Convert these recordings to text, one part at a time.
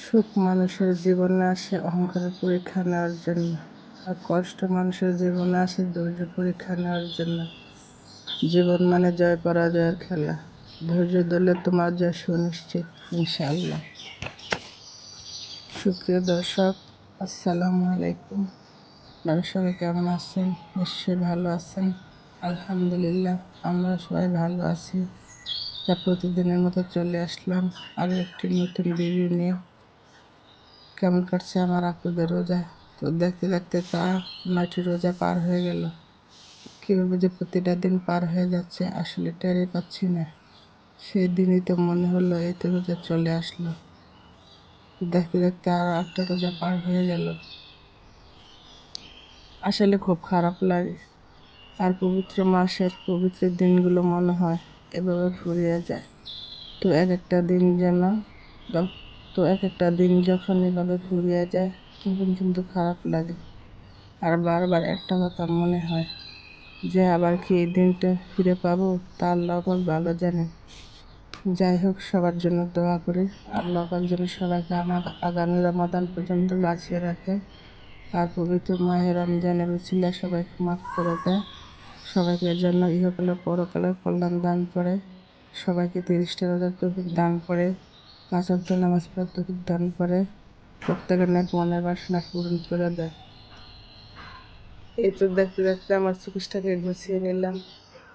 সুখ মানুষের জীবনে আসে অহংকারের পরীক্ষা নেওয়ার জন্য, আর কষ্ট মানুষের জীবনে আসে ধৈর্য পরীক্ষা নেওয়ার জন্য। জীবন মানে জয় পরাজয়ের খেলা। ধৈর্য ধরলে তোমার জয় সুনিশ্চিত, ইনশাআল্লাহ। সুপ্রিয় দর্শক, আসসালামু আলাইকুম। আপনারা সবাই কেমন আছেন? নিশ্চয়ই ভালো আছেন। আলহামদুলিল্লাহ, আমরা সবাই ভালো আছি। যা প্রতিদিনের মতো চলে আসলাম আরও একটি নতুন ভিডিও নিয়ে। কেমন কাটছে আমার আপুদের রোজা? তো দেখতে দেখতে তা 9টি রোজা পার হয়ে গেল। কীভাবে যে প্রতিটা দিন পার হয়ে যাচ্ছে আসলে টেরই পাচ্ছি না। সেই দিনই তো মনে হলো এই তো রোজা চলে আসলো। দেখতে দেখতে আরও 8টা রোজা পার হয়ে গেল। আসলে খুব খারাপ লাগে। আর পবিত্র মাসের পবিত্র দিনগুলো মনে হয় এভাবে ফুরিয়ে যায়। তো এক একটা দিন যেন এক একটা দিন যখন এভাবে ফুরিয়ে যায় তখন কিন্তু খারাপ লাগে। আর বারবার একটা কথা মনে হয় যে আবার কি এই দিনটা ফিরে পাবো, তা আল্লাহ পাক ভালো জানেন। যাই হোক, সবার জন্য দোয়া করি আল্লাহ পাক যেন সবাইকে আমার আগামী রমাদান পর্যন্ত বাঁচিয়ে রাখে। আর পবিত্র মাহে রমজানের উসিলায় সবাইকে মাফ করে দেয়। সবাইকে যেন ইহকালে পরকালে কল্যাণ দান করে। সবাইকে 30টা রোজার তৌফিক দান করে। 5 ওয়াক্ত নামাজ পড়ার তৌফিক দান করে। প্রত্যেকের নেক মনের বাসনা পূরণ করে দেয়। এই তো দেখতে দেখতে আমার চোখটাকে গুছিয়ে নিলাম।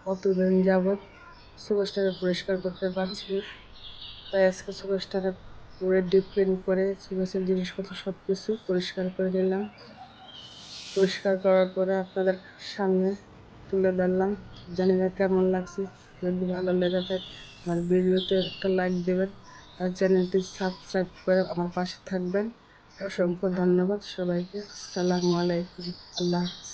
কতদিন যাবৎ চোখটাকে পরিষ্কার করতে পারছি, তাই আজকে চোখটাকে পুরো ডিপ ক্লিন করে চোখের জিনিসপত্র সব কিছু পরিষ্কার করে নিলাম। পরিষ্কার করার পরে আপনাদের সামনে তুলে ধরলাম। জানি না কেমন লাগছে। যদি ভালো লেগে থাকে আমার ভিডিওতে একটা লাইক দেবেন আর চ্যানেলটি সাবস্ক্রাইব করে আমার পাশে থাকবেন। অসংখ্য ধন্যবাদ সবাইকে। আসসালামু আলাইকুম। আল্লাহ হাফেজ।